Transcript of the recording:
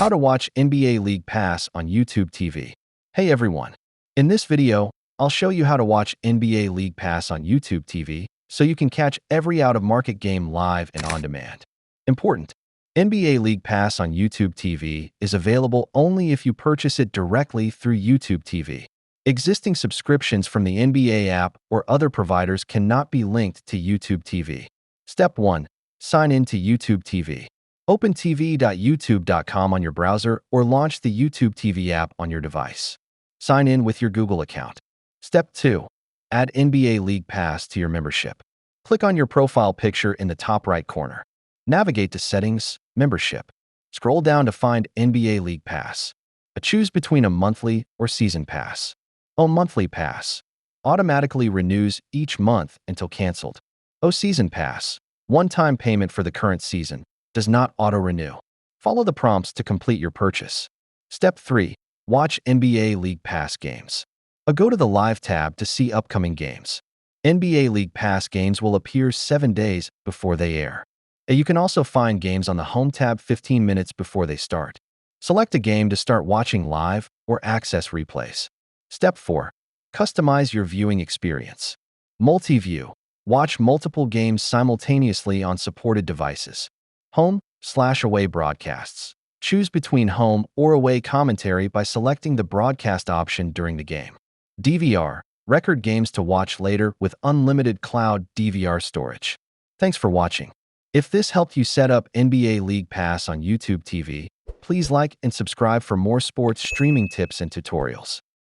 How to watch NBA League Pass on YouTube TV. Hey everyone. In this video, I'll show you how to watch NBA League Pass on YouTube TV so you can catch every out-of-market game live and on demand. Important. NBA League Pass on YouTube TV is available only if you purchase it directly through YouTube TV. Existing subscriptions from the NBA app or other providers cannot be linked to YouTube TV. Step 1. Sign in to YouTube TV. Open tv.youtube.com on your browser or launch the YouTube TV app on your device. Sign in with your Google account. Step 2. Add NBA League Pass to your membership. Click on your profile picture in the top right corner. Navigate to Settings, Membership. Scroll down to find NBA League Pass. Choose between a monthly or season pass. Monthly pass. Automatically renews each month until canceled. Season pass. One-time payment for the current season. Does not auto-renew. Follow the prompts to complete your purchase. Step 3. Watch NBA League Pass games. Go to the Live tab to see upcoming games. NBA League Pass games will appear 7 days before they air. You can also find games on the Home tab 15 minutes before they start. Select a game to start watching live or access replays. Step 4. Customize your viewing experience. Multi-view. Watch multiple games simultaneously on supported devices. Home/away broadcasts. Choose between home or away commentary by selecting the broadcast option during the game. DVR. Record games to watch later with unlimited cloud DVR storage. Thanks for watching. If this helped you set up NBA League Pass on YouTube TV, please like and subscribe for more sports streaming tips and tutorials.